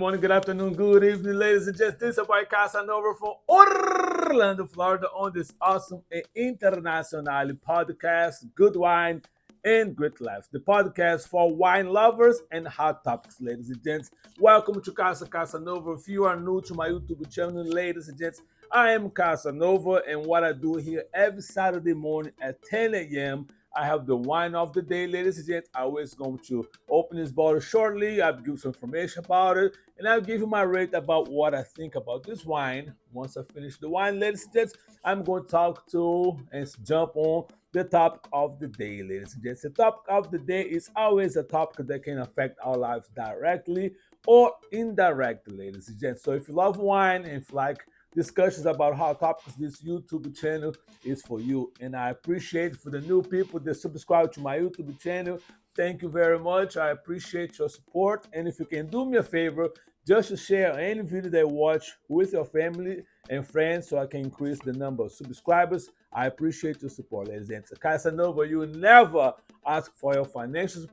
morning, good afternoon, good evening, ladies and gents. This is boy Casanova from Orlando, Florida, on this awesome and international podcast, Good Wine and Great Life, the podcast for wine lovers and hot topics, ladies and gents. Welcome to Casa Casanova. If you are new to my YouTube channel, ladies and gents, I am Casanova, and what I do here every Saturday morning at 10 a.m. I have the wine of the day, ladies and gents. I was going to open this bottle shortly. I'll give you some information about it, and I'll give you my rate about what I think about this wine. Once I finish the wine, ladies and gents, I'm going to talk to and jump on the topic of the day, ladies and gents. The topic of the day is always a topic that can affect our lives directly or indirectly, ladies and gents. So if you love wine and if you like discussions about hot topics, this YouTube channel is for you. And I appreciate for the new people that subscribe to my YouTube channel. Thank you very much. I appreciate your support. And if you can do me a favor, just to share any video that you watch with your family and friends so I can increase the number of subscribers. I appreciate your support, ladies and gents. Casanova, you never ask for your financial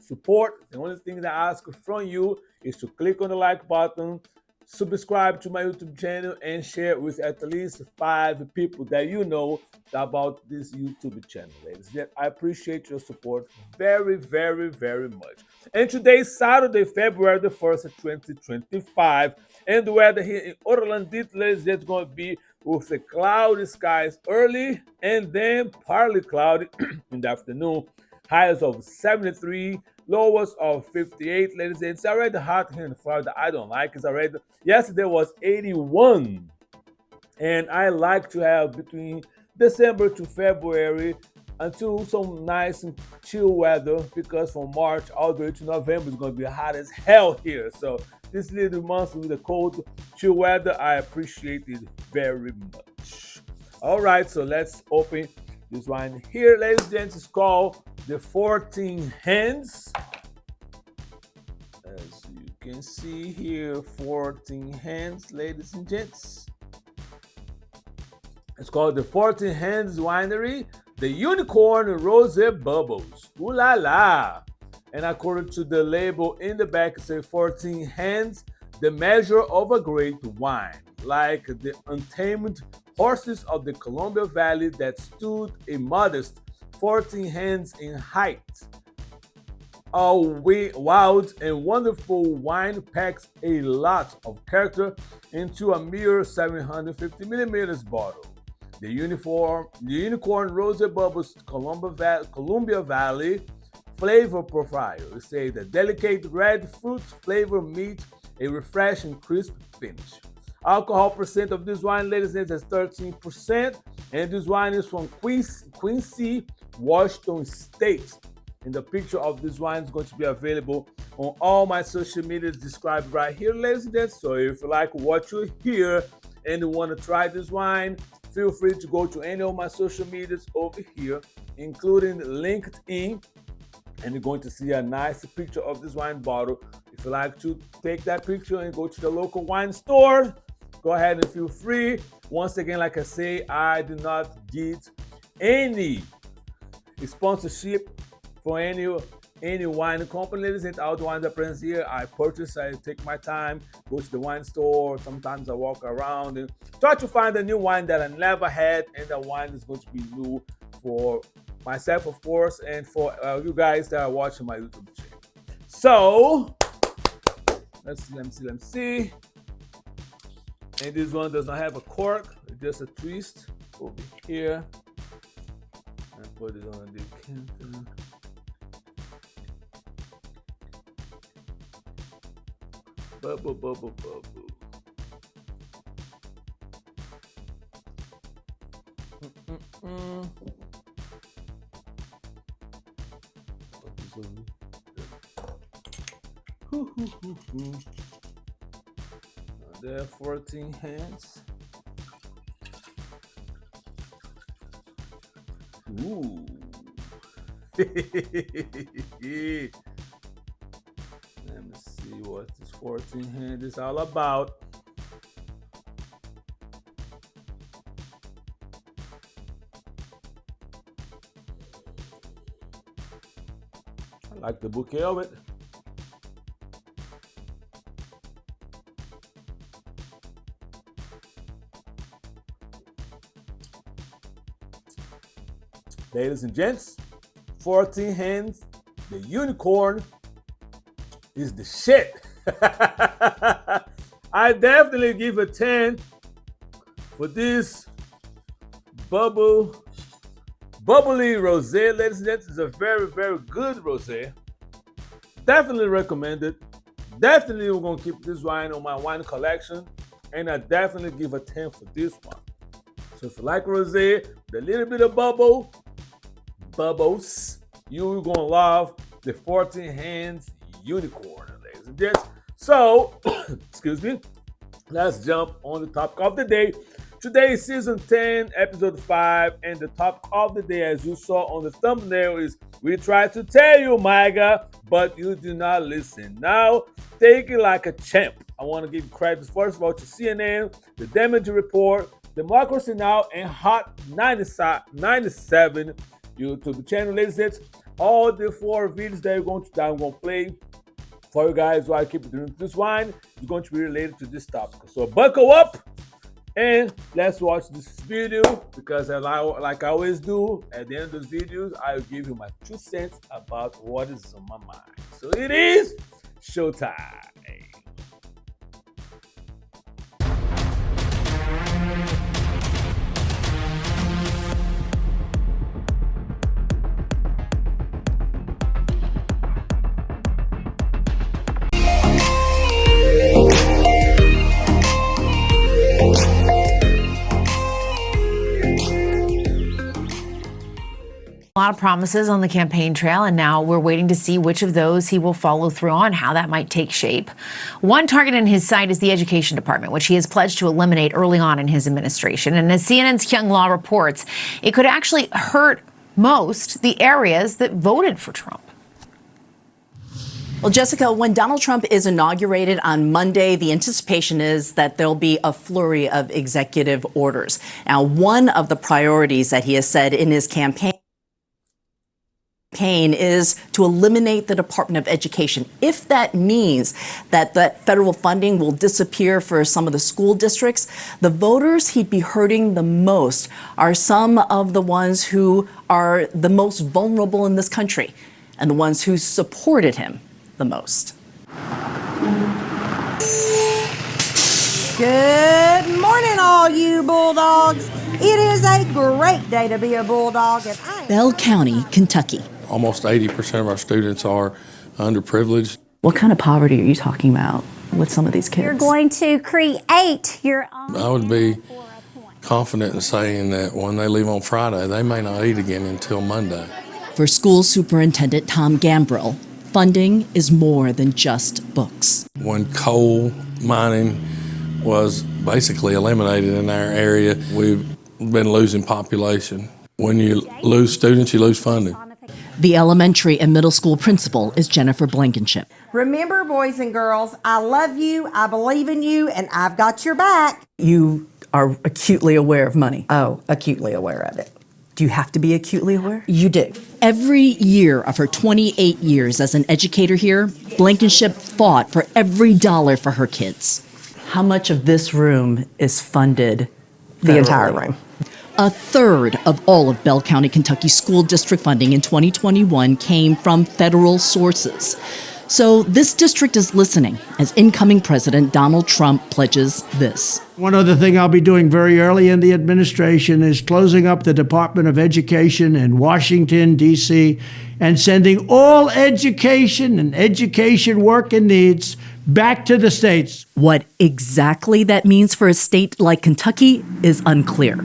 support. The only thing that I ask from you is to click on the like button, subscribe to my YouTube channel, and share it with at least 5 people that you know about this YouTube channel, ladies. I appreciate your support very, very, very much. And today is Saturday, February the 1st, 2025. And the weather here in Orlando, ladies, it's going to be with the cloudy skies early and then partly cloudy in the afternoon. Highs of 73, lows of 58, ladies. It's already hot here in Florida. I don't like it. It's already. Yesterday was 81. And I like to have between December to February until some nice and chill weather, because from March all the way to November is going to be hot as hell here. So this little month with the cold, chill weather, I appreciate it very much. All right, so let's open this wine here, ladies and gents. It's called the 14 Hands. As you can see here, 14 Hands, ladies and gents. It's called the 14 Hands Winery, the Unicorn Rosé Bubbles. Ooh la la! And according to the label in the back, it says 14 Hands, the measure of a great wine, like the untamed horses of the Columbia Valley that stood a modest 14 hands in height. A wild and wonderful wine packs a lot of character into a mere 750 milliliters bottle. The Unicorn Rosé Bubbles Columbia Valley flavor profile. It says the delicate red fruit flavor meets a refreshing crisp finish. Alcohol percent of this wine, ladies and gents, is 13%, and this wine is from Quincy, Washington State. And the picture of this wine is going to be available on all my social medias described right here, ladies and gents. So if you like what you hear and you want to try this wine, feel free to go to any of my social medias over here, including LinkedIn, and you're going to see a nice picture of this wine bottle. If you like to take that picture and go to the local wine store, go ahead and feel free. Once again, like I say, I do not get any sponsorship for any wine company, ladies and all the wines I present here, I purchase. I take my time, go to the wine store. Sometimes I walk around and try to find a new wine that I never had, and the wine is going to be new for myself, of course, and for you guys that are watching my YouTube channel. So let me see. And this one does not have a cork, it's just a twist over here. And put it on the decanter. Bubble, bubble, bubble. There are 14 hands. Ooh. Let me see what this 14 hand is all about. I like the bouquet of it. Ladies and gents, 14 hands, the unicorn is the shit. I definitely give a 10 for this bubbly rosé. Ladies and gents, it's a very, very good rosé. Definitely recommend it. Definitely we're gonna keep this wine on my wine collection, and I definitely give a 10 for this one. So if you like rosé, with a little bit of bubbles, you're gonna love the 14 hands unicorn, ladies and gents. So, excuse me, let's jump on the topic of the day. Today is season 10, episode 5, and the topic of the day, as you saw on the thumbnail, is we try to tell you, MAGA, but you do not listen. Now, take it like a champ. I want to give credit, first of all, to CNN, the Damage Report, Democracy Now!, and Hot 97 YouTube channel. Ladies and gents, all the 4 videos that I'm going to play for you guys while I keep drinking this wine is going to be related to this topic. So buckle up and let's watch this video, because like I always do, at the end of these videos, I'll give you my 2 cents about what is on my mind. So it is showtime. A lot of promises on the campaign trail, and now we're waiting to see which of those he will follow through on, how that might take shape. One target in his sight is the education department, which he has pledged to eliminate early on in his administration. And as CNN's Kyung Law reports, it could actually hurt most the areas that voted for Trump. Well, Jessica, when Donald Trump is inaugurated on Monday, the anticipation is that there'll be a flurry of executive orders. Now, one of the priorities that he has said in his campaign is to eliminate the Department of Education. If that means that federal funding will disappear for some of the school districts, the voters he'd be hurting the most are some of the ones who are the most vulnerable in this country and the ones who supported him the most. Good morning, all you Bulldogs. It is a great day to be a Bulldog. Bell County, Kentucky. Almost 80% of our students are underprivileged. What kind of poverty are you talking about with some of these kids? You're going to create your own. I would be confident in saying that when they leave on Friday, they may not eat again until Monday. For School Superintendent Tom Gambrill, funding is more than just books. When coal mining was basically eliminated in our area, we've been losing population. When you lose students, you lose funding. The elementary and middle school principal is Jennifer Blankenship. Remember, boys and girls, I love you, I believe in you, and I've got your back. You are acutely aware of money. Oh, acutely aware of it. Do you have to be acutely aware? You do. Every year of her 28 years as an educator here, Blankenship fought for every dollar for her kids. How much of this room is funded? The entire room. A third of all of Bell County, Kentucky school district funding in 2021 came from federal sources. So this district is listening as incoming President Donald Trump pledges this. One other thing I'll be doing very early in the administration is closing up the Department of Education in Washington, D.C., and sending all education and education work and needs back to the states. What exactly that means for a state like Kentucky is unclear.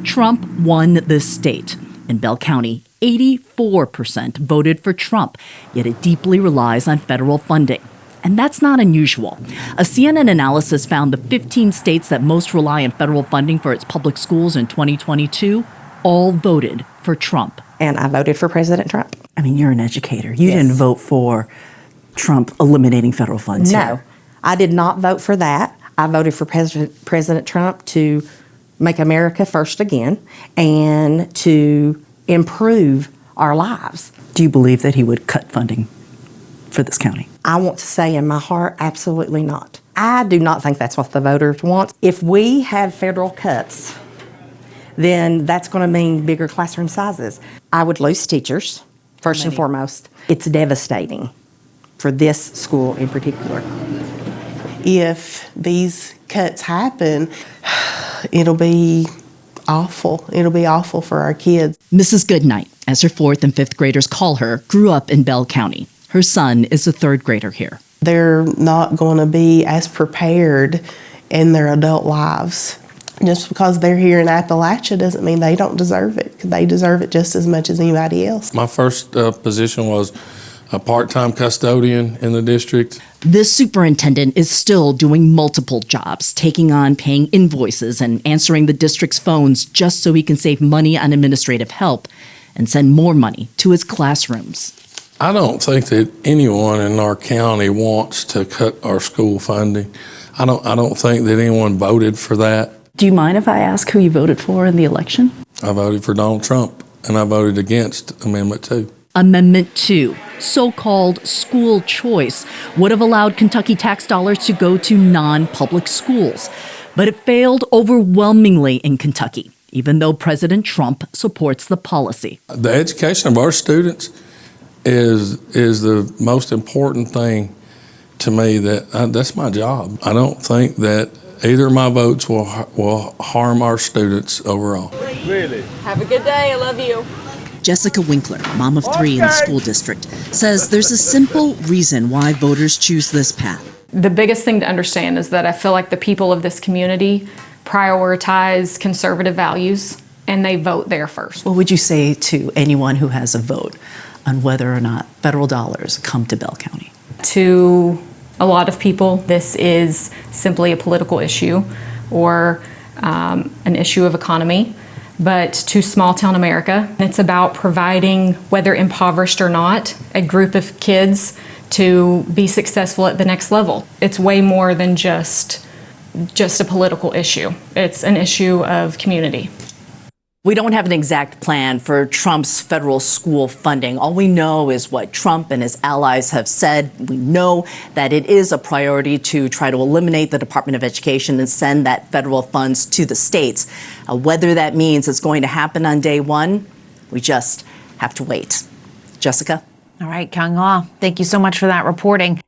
Trump won this state. In Bell County, 84% voted for Trump, yet it deeply relies on federal funding. And that's not unusual. A CNN analysis found the 15 states that most rely on federal funding for its public schools in 2022 all voted for Trump. And I voted for President Trump. I mean, you're an educator. You didn't vote for Trump eliminating federal funds. No, I did not vote for that. I voted for President Trump to make America first again and to improve our lives. Do you believe that he would cut funding for this county? I want to say in my heart, absolutely not. I do not think that's what the voters want. If we had federal cuts, then that's going to mean bigger classroom sizes. I would lose teachers, first and foremost. It's devastating for this school in particular. If these cuts happen, it'll be awful. It'll be awful for our kids. Mrs. Goodnight, as her 4th and 5th graders call her, grew up in Bell County. Her son is a 3rd grader here. They're not going to be as prepared in their adult lives. Just because they're here in Appalachia doesn't mean they don't deserve it. They deserve it just as much as anybody else. My first position was a part-time custodian in the district. This superintendent is still doing multiple jobs, taking on paying invoices and answering the district's phones just so he can save money on administrative help and send more money to his classrooms. I don't think that anyone in our county wants to cut our school funding. I don't think that anyone voted for that. Do you mind if I ask who you voted for in the election? I voted for Donald Trump, and I voted against Amendment 2. Amendment 2, so-called school choice, would have allowed Kentucky tax dollars to go to non-public schools. But it failed overwhelmingly in Kentucky, even though President Trump supports the policy. The education of our students is the most important thing to me. That's my job. I don't think that either of my votes will harm our students overall. Really? Have a good day. I love you. Jessica Winkler, mom of 3 in the school district, says there's a simple reason why voters choose this path. The biggest thing to understand is that I feel like the people of this community prioritize conservative values and they vote there first. What would you say to anyone who has a vote on whether or not federal dollars come to Bell County? To a lot of people, this is simply a political issue or an issue of economy. But to small town America, it's about providing, whether impoverished or not, a group of kids to be successful at the next level. It's way more than just a political issue. It's an issue of community. We don't have an exact plan for Trump's federal school funding. All we know is what Trump and his allies have said. We know that it is a priority to try to eliminate the Department of Education and send that federal funds to the states. Whether that means it's going to happen on day one, we just have to wait. Jessica? All right, Kyung Ah, thank you so much for that reporting.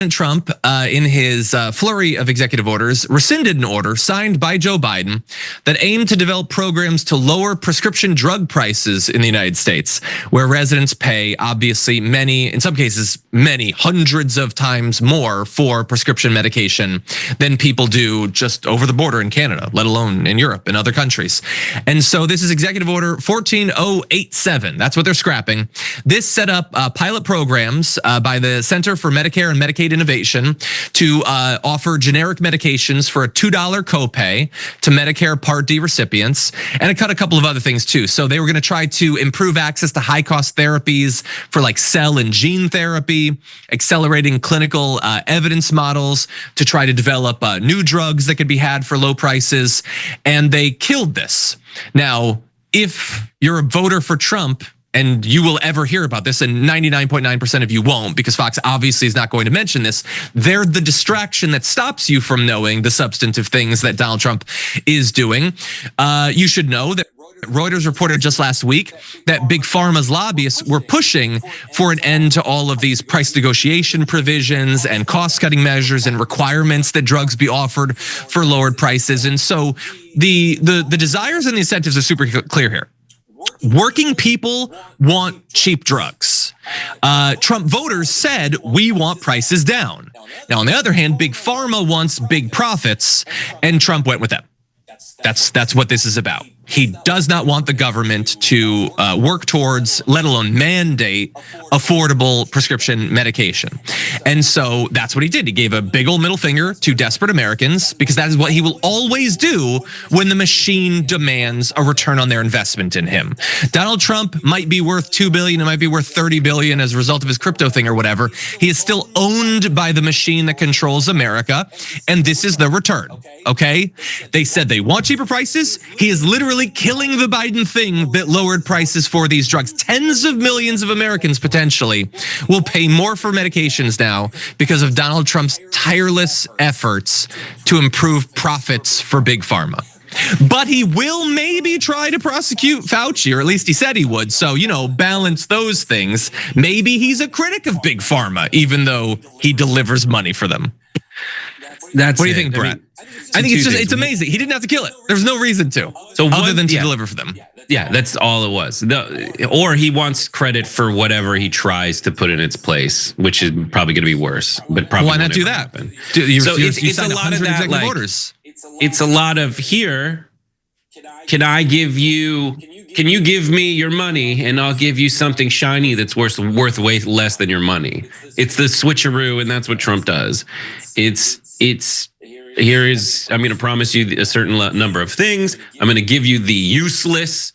Trump, in his flurry of executive orders, rescinded an order signed by Joe Biden that aimed to develop programs to lower prescription drug prices in the United States, where residents pay obviously many, in some cases, many hundreds of times more for prescription medication than people do just over the border in Canada, let alone in Europe and other countries. And so this is Executive Order 14087. That's what they're scrapping. This set up pilot programs by the Center for Medicare and Medicaid Innovation to offer generic medications for a $2 copay to Medicare Part D recipients, and it cut a couple of other things too. So they were going to try to improve access to high-cost therapies for like cell and gene therapy, accelerating clinical evidence models to try to develop new drugs that could be had for low prices, and they killed this. Now, if you're a voter for Trump, and you will ever hear about this, and 99.9% of you won't, because Fox obviously is not going to mention this, they're the distraction that stops you from knowing the substantive things that Donald Trump is doing. You should know that Reuters reported just last week that Big Pharma's lobbyists were pushing for an end to all of these price negotiation provisions and cost-cutting measures and requirements that drugs be offered for lowered prices. And so the desires and the incentives are super clear here. Working people want cheap drugs. Trump voters said, we want prices down. Now, on the other hand, Big Pharma wants big profits, and Trump went with them. That's what this is about. He does not want the government to work towards, let alone mandate, affordable prescription medication. And so that's what he did. He gave a big old middle finger to desperate Americans, because that is what he will always do when the machine demands a return on their investment in him. Donald Trump might be worth $2 billion, it might be worth $30 billion as a result of his crypto thing or whatever. He is still owned by the machine that controls America, and this is the return, okay? They said they want cheaper prices. He is literally killing the Biden thing that lowered prices for these drugs. Tens of millions of Americans potentially will pay more for medications now because of Donald Trump's tireless efforts to improve profits for Big Pharma. But he will maybe try to prosecute Fauci, or at least he said he would. So, balance those things. Maybe he's a critic of Big Pharma, even though he delivers money for them. What do you think, Brett? I think it's amazing. He didn't have to kill it. There's no reason to. So other than to deliver for them. Yeah, that's all it was. Or he wants credit for whatever he tries to put in its place, which is probably going to be worse. But probably why not do that? It's a lot of that. Like, orders. It's a lot of here. Can you give me your money and I'll give you something shiny that's worth way less than your money? It's the switcheroo, and that's what Trump does. I'm going to promise you a certain number of things. I'm going to give you the useless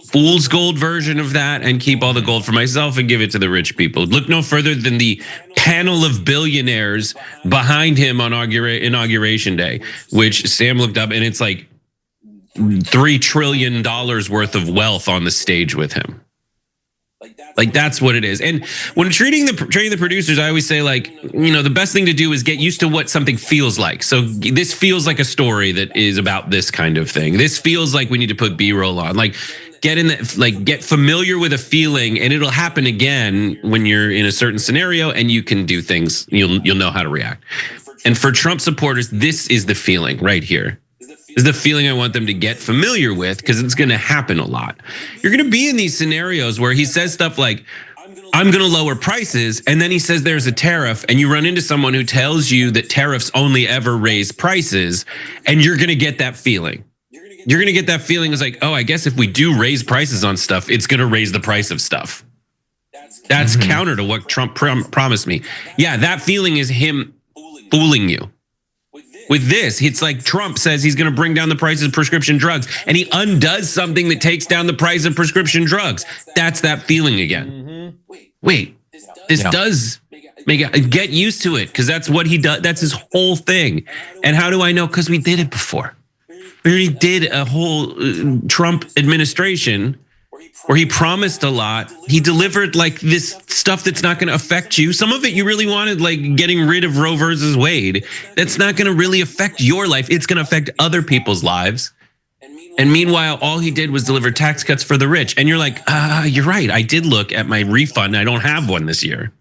fool's gold version of that and keep all the gold for myself and give it to the rich people. Look no further than the panel of billionaires behind him on Inauguration Day, which Sam looked up, and it's like $3 trillion worth of wealth on the stage with him. Like, that's what it is. And when training the producers, I always say, the best thing to do is get used to what something feels like. So this feels like a story that is about this kind of thing. This feels like we need to put B-roll on. Get familiar with a feeling, and it'll happen again when you're in a certain scenario and you can do things. You'll know how to react. And for Trump supporters, this is the feeling right here. Is the feeling I want them to get familiar with, because it's going to happen a lot. You're going to be in these scenarios where he says stuff like, I'm going to lower prices, and then he says there's a tariff, and you run into someone who tells you that tariffs only ever raise prices, and you're going to get that feeling. You're going to get that feeling is like, oh, I guess if we do raise prices on stuff, it's going to raise the price of stuff. That's counter to what Trump promised me. Yeah, that feeling is him fooling you. With this, it's like Trump says he's going to bring down the prices of prescription drugs, and he undoes something that takes down the price of prescription drugs. That's that feeling again. Wait, this does get used to it, because that's what he does. That's his whole thing. And how do I know? Because we did it before. We already did a whole Trump administration where he promised a lot. He delivered this stuff that's not going to affect you. Some of it you really wanted, like getting rid of Roe versus Wade. That's not going to really affect your life. It's going to affect other people's lives. And meanwhile, all he did was deliver tax cuts for the rich. And you're like, you're right. I did look at my refund. I don't have one this year.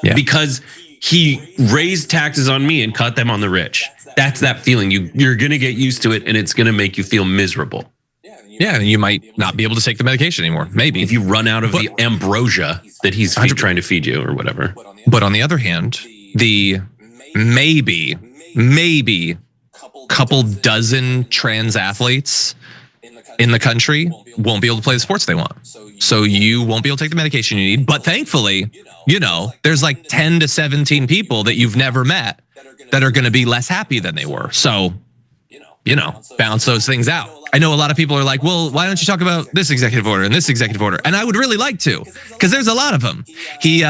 Yeah. Because he raised taxes on me and cut them on the rich. That's that feeling. You're going to get used to it, and it's going to make you feel miserable. Yeah, and you might not be able to take the medication anymore. Maybe. If you run out of the ambrosia that he's trying to feed you or whatever. But on the other hand, the maybe couple dozen trans athletes in the country won't be able to play the sports they want. So you won't be able to take the medication you need. But thankfully, there's like 10 to 17 people that you've never met that are going to be less happy than they were. So, balance those things out. I know a lot of people are like, well, why don't you talk about this executive order and this executive order? And I would really like to, because there's a lot of them. He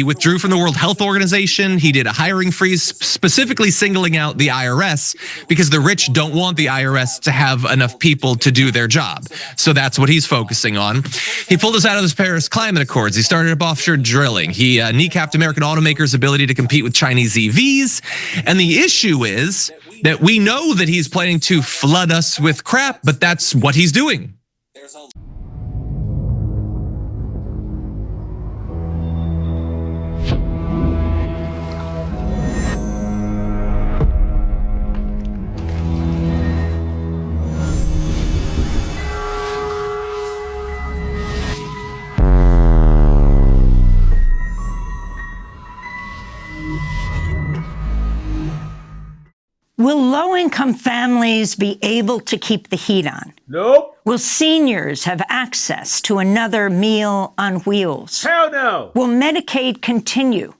withdrew from the World Health Organization. He did a hiring freeze, specifically singling out the IRS, because the rich don't want the IRS to have enough people to do their job. So that's what he's focusing on. He pulled us out of the Paris Climate Accords. He started up offshore drilling. He kneecapped American automakers' ability to compete with Chinese EVs. And the issue is that we know that he's planning to flood us with crap, but that's what he's doing. Will low-income families be able to keep the heat on? Nope. Will seniors have access to another meal on wheels? Hell no. Will Medicaid continue?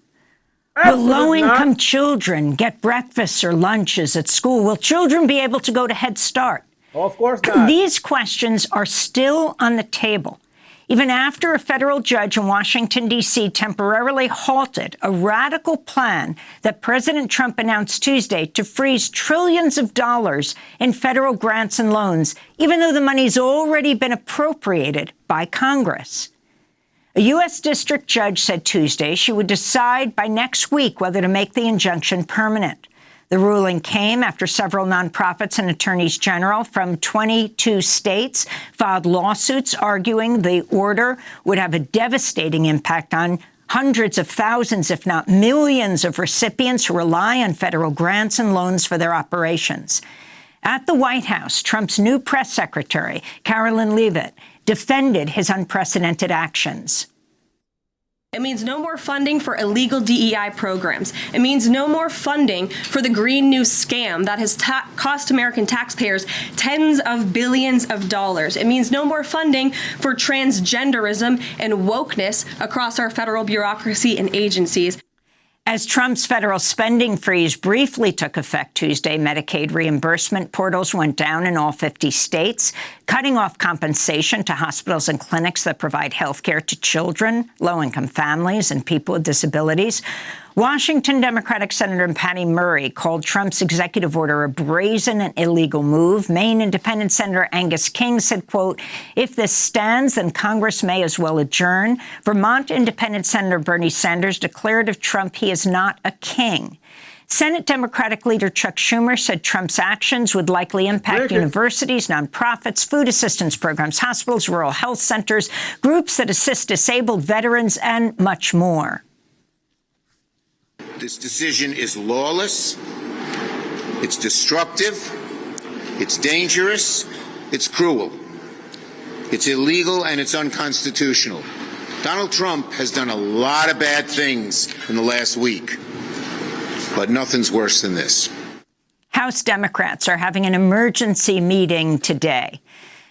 Absolutely Will low-income not. children get breakfasts or lunches at school? Will children be able to go to Head Start? Of course not. These questions are still on the table, even after a federal judge in Washington, D.C. temporarily halted a radical plan that President Trump announced Tuesday to freeze trillions of dollars in federal grants and loans, even though the money's already been appropriated by Congress. A U.S. district judge said Tuesday she would decide by next week whether to make the injunction permanent. The ruling came after several nonprofits and attorneys general from 22 states filed lawsuits arguing the order would have a devastating impact on hundreds of thousands, if not millions, of recipients who rely on federal grants and loans for their operations. At the White House, Trump's new press secretary, Carolyn Leavitt, defended his unprecedented actions. It means no more funding for illegal DEI programs. It means no more funding for the Green New scam that has cost American taxpayers tens of billions of dollars. It means no more funding for transgenderism and wokeness across our federal bureaucracy and agencies. As Trump's federal spending freeze briefly took effect Tuesday, Medicaid reimbursement portals went down in all 50 states, cutting off compensation to hospitals and clinics that provide health care to children, low-income families, and people with disabilities. Washington Democratic Senator Patty Murray called Trump's executive order a brazen and illegal move. Maine Independent Senator Angus King said, quote, "If this stands, then Congress may as well adjourn." Vermont Independent Senator Bernie Sanders declared of Trump he is not a king. Senate Democratic leader Chuck Schumer said Trump's actions would likely impact universities, nonprofits, food assistance programs, hospitals, rural health centers, groups that assist disabled veterans, and much more. This decision is lawless, it's destructive, it's dangerous, it's cruel, it's illegal, and it's unconstitutional. Donald Trump has done a lot of bad things in the last week, but nothing's worse than this. House Democrats are having an emergency meeting today.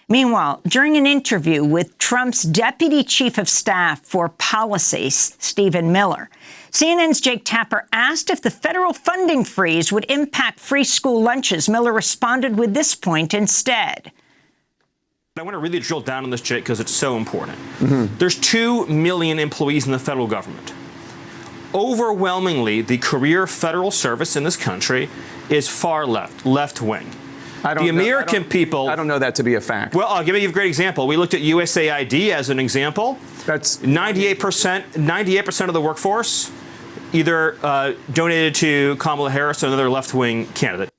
Meanwhile, during an interview with Trump's deputy chief of staff for policy, Stephen Miller, CNN's Jake Tapper asked if the federal funding freeze would impact free school lunches. Miller responded with this point instead. I want to really drill down on this, Jake, because it's so important. There's 2 million employees in the federal government. Overwhelmingly, the career federal service in this country is far left wing. The American people. I don't know that to be a fact. Well, I'll give you a great example. We looked at USAID as an example. That's 98% of the workforce either donated to Kamala Harris or another left-wing candidate.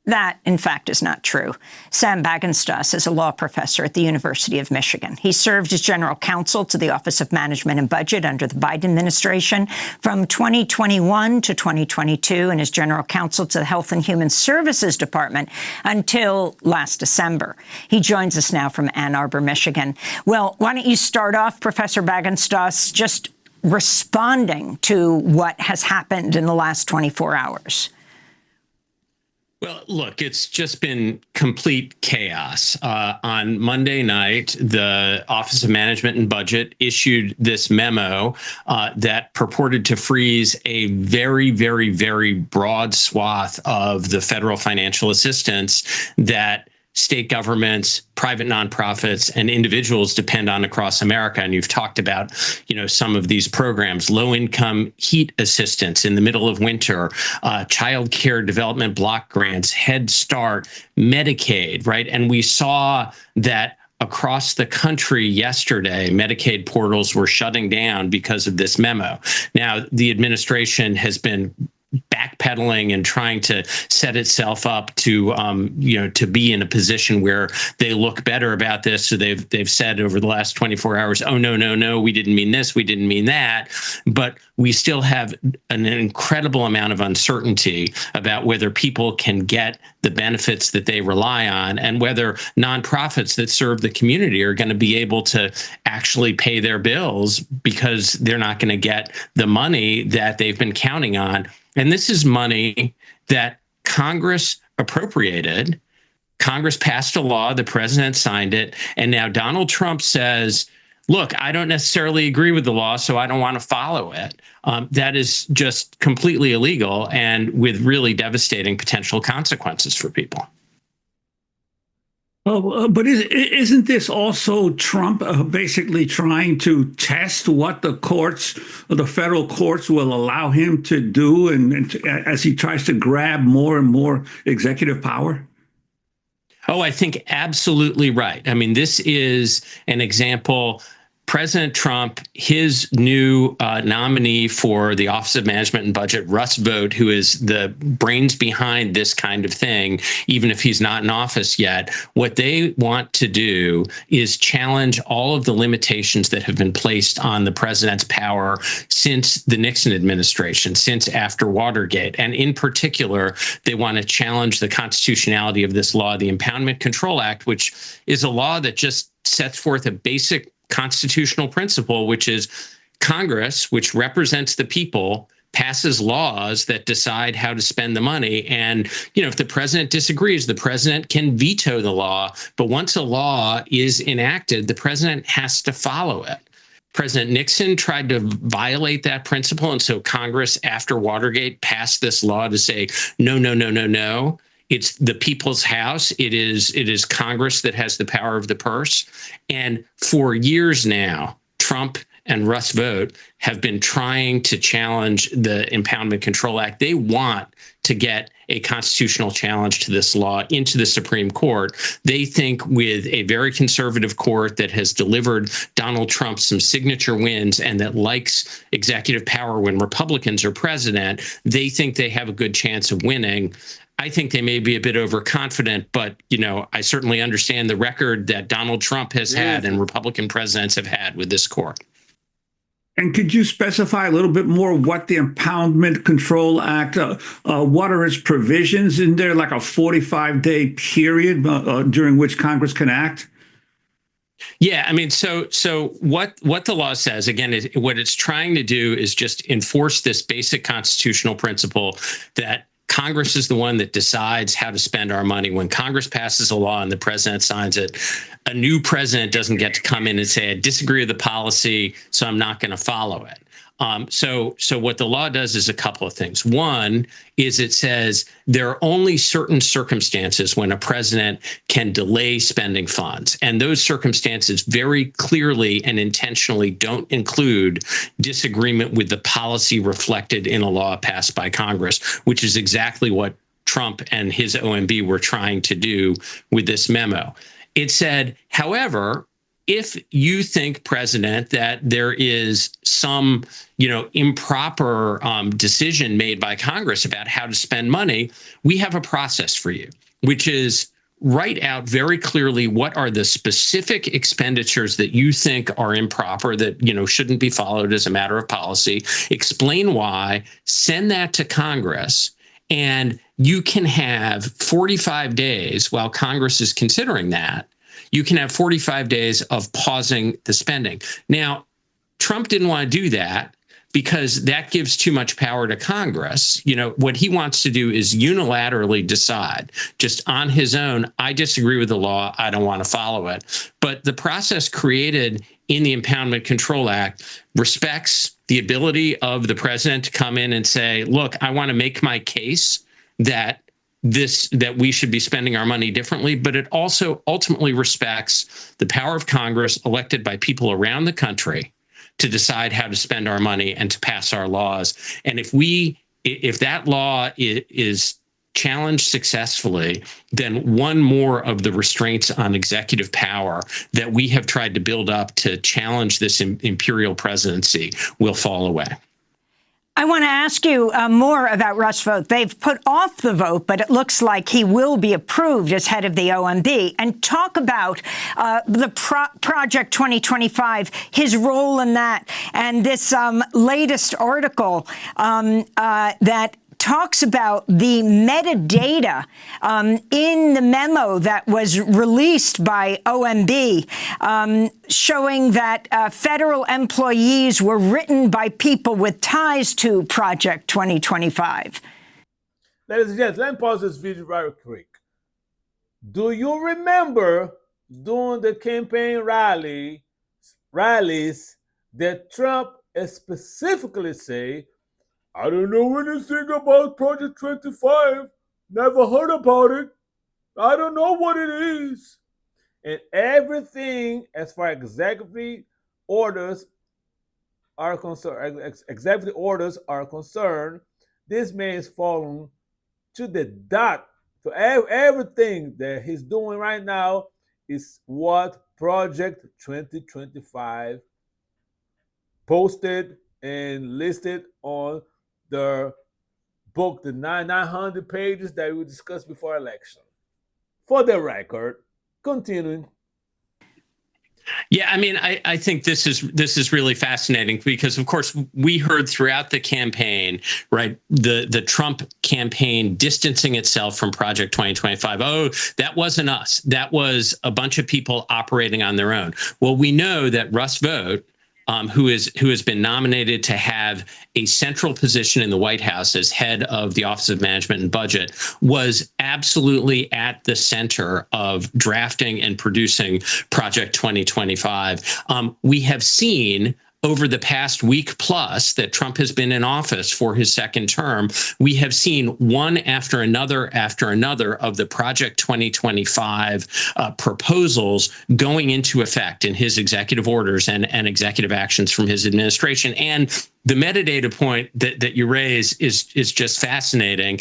That, in fact, is not true. Sam Bagenstos is a law professor at the University of Michigan. He served as general counsel to the Office of Management and Budget under the Biden administration from 2021 to 2022 and as general counsel to the Health and Human Services Department until last December. He joins us now from Ann Arbor, Michigan. Well, why don't you start off, Professor Bagenstos, just responding to what has happened in the last 24 hours? Well, look, it's just been complete chaos. On Monday night, the Office of Management and Budget issued this memo that purported to freeze a very, very, very broad swath of the federal financial assistance that state governments, private nonprofits, and individuals depend on across America. And you've talked about, some of these programs, low-income heat assistance in the middle of winter, child care development block grants, Head Start, Medicaid, right? And we saw that across the country yesterday, Medicaid portals were shutting down because of this memo. Now, the administration has been backpedaling and trying to set itself up to, to be in a position where they look better about this. So they've said over the last 24 hours, oh, no, we didn't mean this, we didn't mean that. But we still have an incredible amount of uncertainty about whether people can get the benefits that they rely on and whether nonprofits that serve the community are going to be able to actually pay their bills because they're not going to get the money that they've been counting on. And this is money that Congress appropriated. Congress passed a law, the president signed it, and now Donald Trump says, look, I don't necessarily agree with the law, so I don't want to follow it. That is just completely illegal and with really devastating potential consequences for people. But isn't this also Trump basically trying to test what the courts, the federal courts, will allow him to do, and as he tries to grab more and more executive power? Oh, I think absolutely right. I mean, this is an example. President Trump, his new nominee for the Office of Management and Budget, Russ Vought, who is the brains behind this kind of thing, even if he's not in office yet, what they want to do is challenge all of the limitations that have been placed on the president's power since the Nixon administration, since after Watergate. And in particular, they want to challenge the constitutionality of this law, the Impoundment Control Act, which is a law that just sets forth a basic constitutional principle, which is Congress, which represents the people, passes laws that decide how to spend the money. And, if the president disagrees, the president can veto the law. But once a law is enacted, the president has to follow it. President Nixon tried to violate that principle. And so Congress, after Watergate, passed this law to say, no, no, no, no, no. It's the people's house. It is Congress that has the power of the purse. And for years now, Trump and Russ Vought have been trying to challenge the Impoundment Control Act. They want to get a constitutional challenge to this law into the Supreme Court. They think with a very conservative court that has delivered Donald Trump some signature wins and that likes executive power when Republicans are president, they think they have a good chance of winning. I think they may be a bit overconfident, but, I certainly understand the record that Donald Trump has had and Republican presidents have had with this court. And could you specify a little bit more what the Impoundment Control Act, what are its provisions in there, like a 45-day period during which Congress can act? Yeah, I mean, so what the law says, again, is what it's trying to do is just enforce this basic constitutional principle that Congress is the one that decides how to spend our money. When Congress passes a law and the president signs it, a new president doesn't get to come in and say, I disagree with the policy, so I'm not going to follow it. So what the law does is a couple of things. One is it says there are only certain circumstances when a president can delay spending funds. And those circumstances very clearly and intentionally don't include disagreement with the policy reflected in a law passed by Congress, which is exactly what Trump and his OMB were trying to do with this memo. It said, however, if you think, President, that there is some, improper decision made by Congress about how to spend money, we have a process for you, which is write out very clearly what are the specific expenditures that you think are improper, that, shouldn't be followed as a matter of policy. Explain why, send that to Congress, and you can have 45 days while Congress is considering that. You can have 45 days of pausing the spending. Now, Trump didn't want to do that because that gives too much power to Congress. What he wants to do is unilaterally decide just on his own, I disagree with the law, I don't want to follow it. But the process created in the Impoundment Control Act respects the ability of the president to come in and say, look, I want to make my case that we should be spending our money differently, but it also ultimately respects the power of Congress elected by people around the country to decide how to spend our money and to pass our laws. And if that law is challenged successfully, then one more of the restraints on executive power that we have tried to build up to challenge this imperial presidency will fall away. I want to ask you more about Russ Vought. They've put off the vote, but it looks like he will be approved as head of the OMB. And talk about the Project 2025, his role in that, and this latest article that talks about the metadata in the memo that was released by OMB, showing that federal employees were written by people with ties to Project 2025. Ladies and gentlemen, let me pause this video very quick. Do you remember during the campaign rallies that Trump specifically say, I don't know anything about Project 25, never heard about it, I don't know what it is. And everything as far as executive orders are concerned, this man is following to the dot. So everything that he's doing right now is what Project 2025 posted and listed on the book, the 900 pages that we discussed before election. For the record, continuing. Yeah, I mean, I think this is really fascinating because, of course, we heard throughout the campaign, right, the Trump campaign distancing itself from Project 2025. Oh, that wasn't us. That was a bunch of people operating on their own. Well, we know that Russ Vought, who has been nominated to have a central position in the White House as head of the Office of Management and Budget, was absolutely at the center of drafting and producing Project 2025. We have seen over the past week plus that Trump has been in office for his second term, we have seen one after another of the Project 2025 proposals going into effect in his executive orders and executive actions from his administration. And the metadata point that you raise is just fascinating.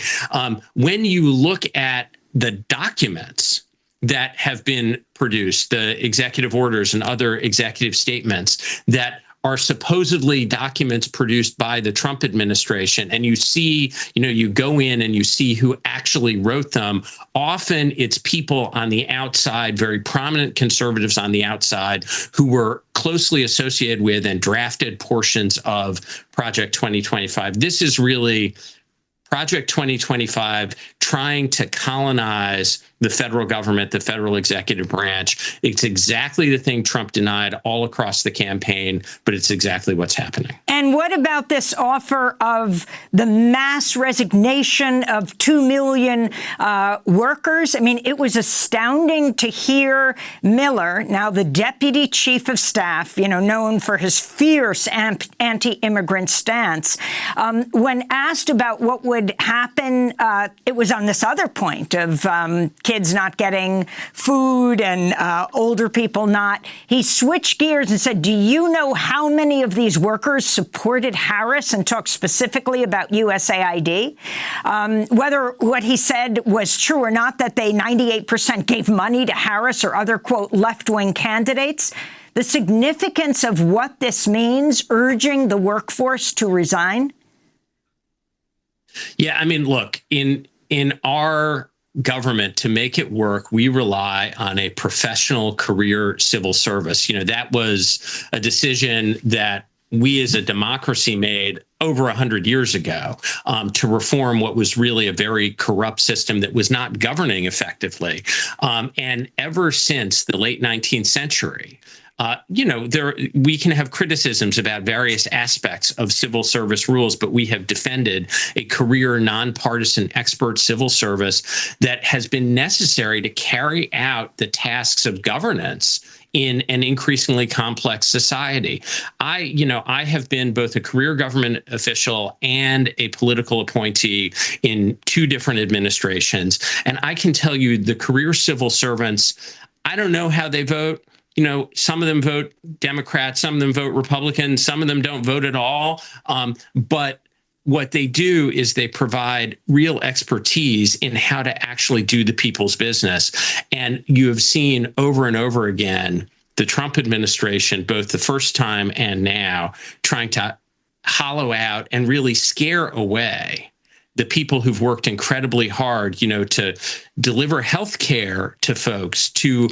When you look at the documents that have been produced, the executive orders and other executive statements that are supposedly documents produced by the Trump administration, and you see, you go in and you see who actually wrote them. Often it's people on the outside, very prominent conservatives on the outside, who were closely associated with and drafted portions of Project 2025. This is really Project 2025 trying to colonize the federal government, the federal executive branch. It's exactly the thing Trump denied all across the campaign, but it's exactly what's happening. And what about this offer of the mass resignation of 2 million workers? I mean, it was astounding to hear Miller, now the deputy chief of staff, known for his fierce anti-immigrant stance, when asked about what would happen, it was on this other point of kids not getting food and older people not. He switched gears and said, do you know how many of these workers supported Harris, and talked specifically about USAID? Whether what he said was true or not, that they 98% gave money to Harris or other, quote, left-wing candidates. The significance of what this means, urging the workforce to resign? Yeah, I mean, look, in our government, to make it work, we rely on a professional career civil service. That was a decision that we as a democracy made over 100 years ago to reform what was really a very corrupt system that was not governing effectively. And ever since the late 19th century, we can have criticisms about various aspects of civil service rules, but we have defended a career, nonpartisan, expert civil service that has been necessary to carry out the tasks of governance in an increasingly complex society. I have been both a career government official and a political appointee in 2 different administrations. And I can tell you the career civil servants, I don't know how they vote. Some of them vote Democrat, some of them vote Republican, some of them don't vote at all. But what they do is they provide real expertise in how to actually do the people's business. And you have seen over and over again, the Trump administration, both the first time and now, trying to hollow out and really scare away the people who've worked incredibly hard, to deliver health care to folks, to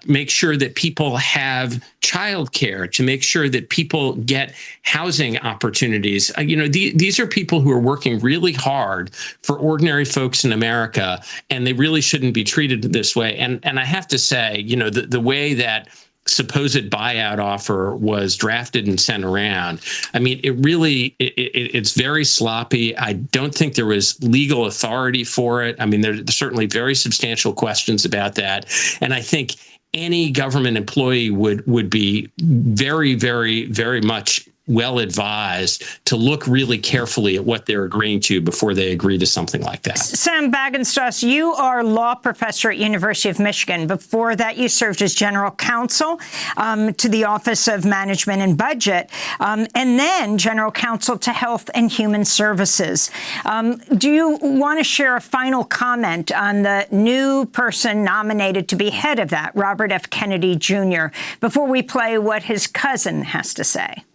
make sure that people have child care, to make sure that people get housing opportunities. These are people who are working really hard for ordinary folks in America, and they really shouldn't be treated this way. And I have to say, the way that supposed buyout offer was drafted and sent around. I mean, it's very sloppy. I don't think there was legal authority for it. I mean, there's certainly very substantial questions about that. And I think any government employee would be very, very, very much well advised to look really carefully at what they're agreeing to before they agree to something like that. Sam Bagenstoss, you are a law professor at University of Michigan. Before that, you served as general counsel to the Office of Management and Budget, and then general counsel to Health and Human Services. Do you want to share a final comment on the new person nominated to be head of that, Robert F. Kennedy Jr., before we play what his cousin has to say?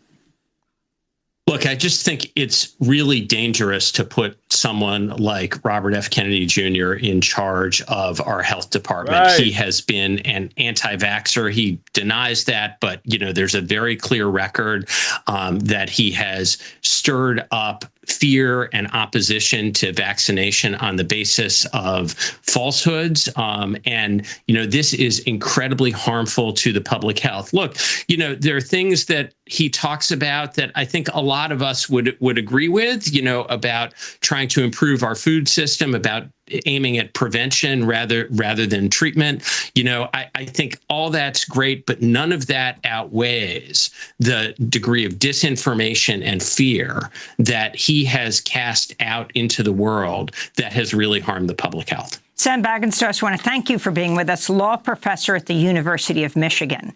Look, I just think it's really dangerous to put someone like Robert F. Kennedy Jr. in charge of our health department. Right. He has been an anti-vaxxer. He denies that, but there's a very clear record that he has stirred up fear and opposition to vaccination on the basis of falsehoods. And this is incredibly harmful to the public health. Look, there are things that he talks about that I think a lot of us would agree with, about trying to improve our food system, about aiming at prevention rather than treatment. I think all that's great, but none of that outweighs the degree of disinformation and fear that he has cast out into the world that has really harmed the public health. Sam Bagenstoss, I want to thank you for being with us, law professor at the University of Michigan.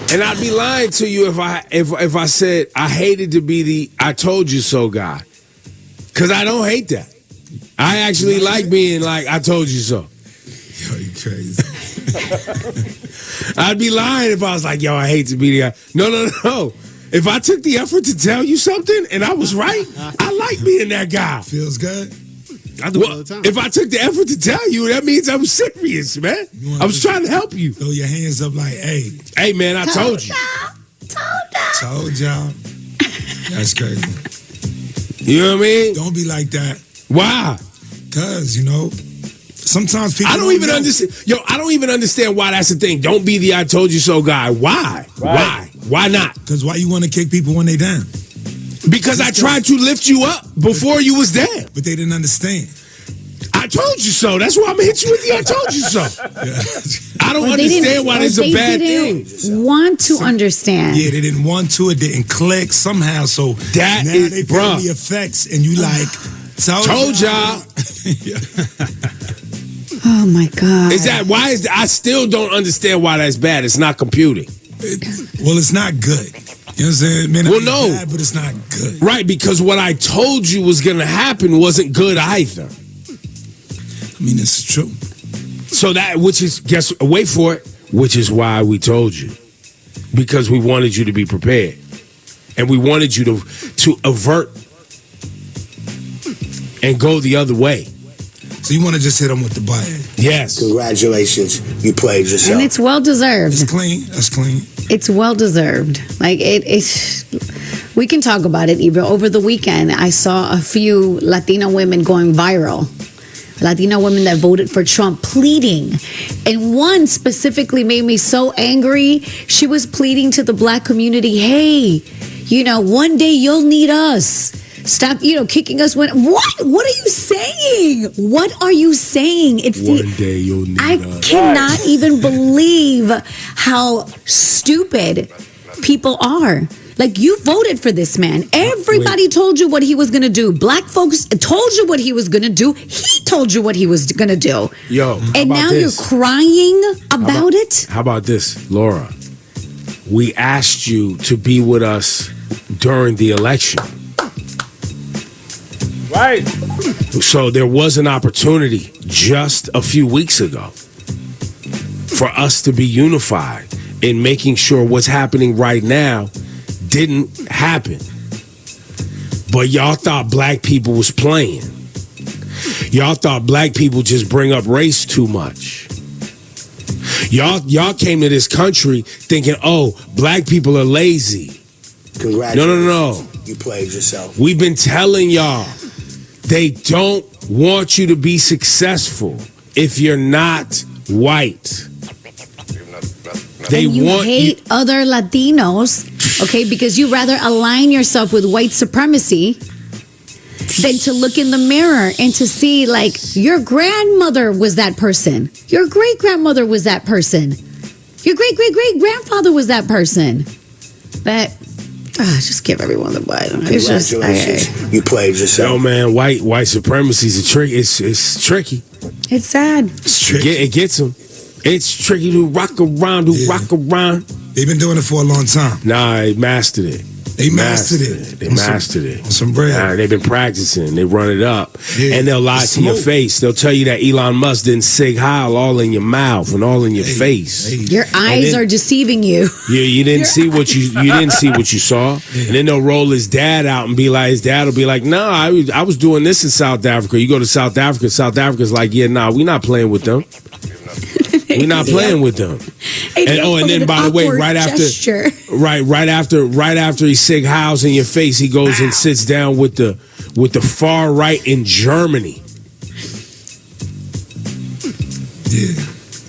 And I'd be lying to you if I said I hated to be the "I told you so" guy, because I don't hate that. I actually like being like "I told you so." Yo, you crazy. I'd be lying if I was like, "Yo, I hate to be the guy." No. If I took the effort to tell you something and I was right, I like being that guy. Feels good. I do it all the time. If I took the effort to tell you, that means I was serious, man. I was trying to help you. Throw your hands up like, hey, man, I told you. Told y'all. That's crazy. You know what I mean? Don't be like that. Why? Because, sometimes people I don't even understand. Yo, I don't even understand why that's the thing. Don't be the "I told you so" guy. Why? Right. Why not? Because why you want to kick people when they down? Because I tried to lift you up before you was there. But they didn't understand. I told you so. That's why I'm going to hit you with the "I told you so." I don't understand why this is a bad thing. They didn't want to understand. Yeah, they didn't want to. It didn't click somehow. So now they feel the effects, and you like, told y'all. Oh my God. I still don't understand why that's bad. It's not computing. Well, it's not good. You know what I'm saying? Man, well, no. Bad, but it's not good. Right, because what I told you was going to happen wasn't good either. I mean, this is true. So wait for it, which is why we told you. Because we wanted you to be prepared. And we wanted you to avert and go the other way. So you want to just hit them with the butt? Yes. Congratulations, you played yourself. And it's well deserved. It's clean. That's clean. It's well deserved. Like it's. We can talk about it. Even over the weekend, I saw a few Latino women going viral. Latino women that voted for Trump pleading. And one specifically made me so angry. She was pleading to the black community, hey, one day you'll need us. Stop, kicking us when. What are you saying? What are you saying? It's one day you'll need us. I cannot even believe how stupid people are. Like, you voted for this man. Everybody told you what he was going to do. Black folks told you what he was going to do. He told you what he was going to do. Yo, and now you're crying about it? How about this, Laura? We asked you to be with us during the election. Right. So there was an opportunity just a few weeks ago for us to be unified in making sure what's happening right now didn't happen. But y'all thought black people was playing. Y'all thought black people just bring up race too much. Y'all came to this country thinking, oh, black people are lazy. Congratulations. No. You played yourself. We've been telling y'all, they don't want you to be successful if you're not white. They and you want hate other Latinos, okay, because you rather align yourself with white supremacy than to look in the mirror and to see, like, your grandmother was that person. Your great-grandmother was that person. Your great-great-great-grandfather was that person. But just give everyone the Bible. It's just, You played yourself. Yo, man, white supremacy is a trick. It's tricky. It's sad. It gets them. It's tricky to rock around, They've been doing it for a long time. Nah, they mastered it. They mastered it. They mastered it. On some bread. Nah, they've been practicing. They run it up. Yeah. And they'll lie to your face. They'll tell you that Elon Musk didn't sig heil all in your mouth and all in your face. Your eyes are deceiving you. Yeah, you didn't see what you didn't see what you saw. And then they'll roll his dad out and be like, his dad will be like, no, I was doing this in South Africa. You go to South Africa, South Africa's like, yeah, nah, we're not playing with them. We're not playing with them. And then by the way, right after he sig heils in your face, he goes and sits down with the far right in Germany. Yeah.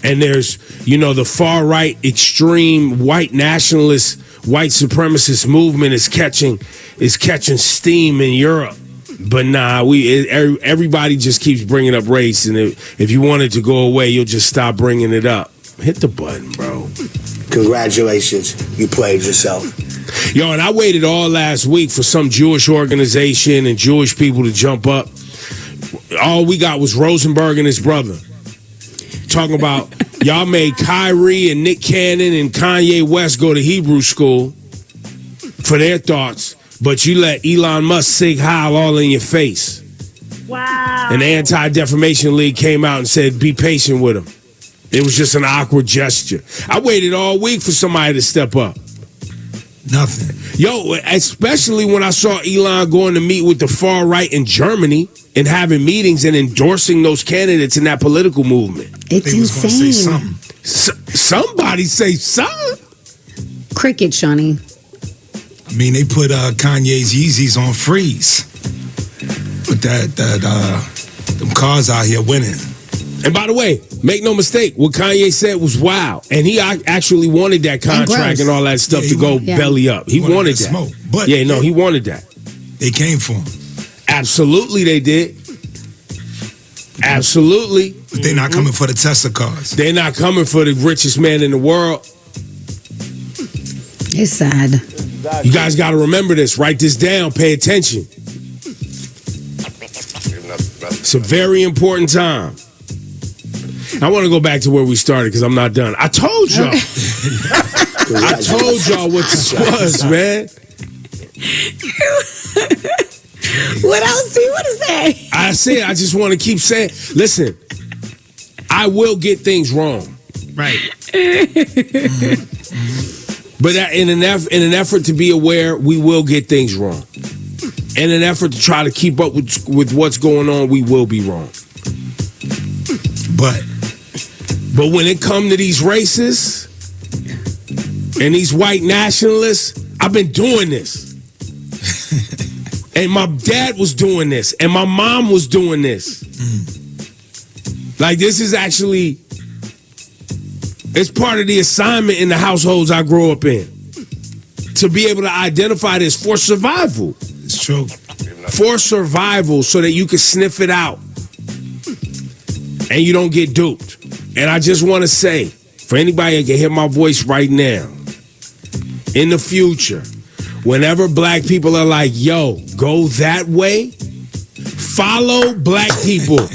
And there's, the far right extreme white nationalist, white supremacist movement is catching steam in Europe. But nah, everybody just keeps bringing up race, and if you want it to go away, you'll just stop bringing it up. Hit the button, bro. Congratulations, you played yourself. Yo, and I waited all last week for some Jewish organization and Jewish people to jump up. All we got was Rosenberg and his brother talking about y'all made Kyrie and Nick Cannon and Kanye West go to Hebrew school for their thoughts. But you let Elon Musk sig heil all in your face. Wow. And the Anti-Defamation League came out and said, be patient with him. It was just an awkward gesture. I waited all week for somebody to step up. Nothing. Yo, especially when I saw Elon going to meet with the far right in Germany and having meetings and endorsing those candidates in that political movement. It's insane. Somebody say something. Cricket, Shawnee. I mean, they put Kanye's Yeezys on freeze. But them cars out here winning. And by the way, make no mistake, what Kanye said was wow. And he actually wanted that contract and all that stuff to go belly up. He wanted that. Smoke. But he wanted that. They came for him. Absolutely they did. Absolutely. But they're not coming for the Tesla cars. They're not coming for the richest man in the world. It's sad. You guys got to remember this. Write this down. Pay attention. It's a very important time. I want to go back to where we started because I'm not done. I told y'all. I told y'all what this was, man. What else do you want to say? I said I just want to keep saying, listen, I will get things wrong. Right. But in an effort to be aware, we will get things wrong. In an effort to try to keep up with what's going on, we will be wrong. But when it comes to these racists and these white nationalists, I've been doing this. And my dad was doing this. And my mom was doing this. Like, this is actually... It's part of the assignment in the households I grew up in. To be able to identify this for survival. It's true. For survival, so that you can sniff it out. And you don't get duped. And I just want to say, for anybody that can hear my voice right now, in the future, whenever black people are like, yo, go that way, follow black people.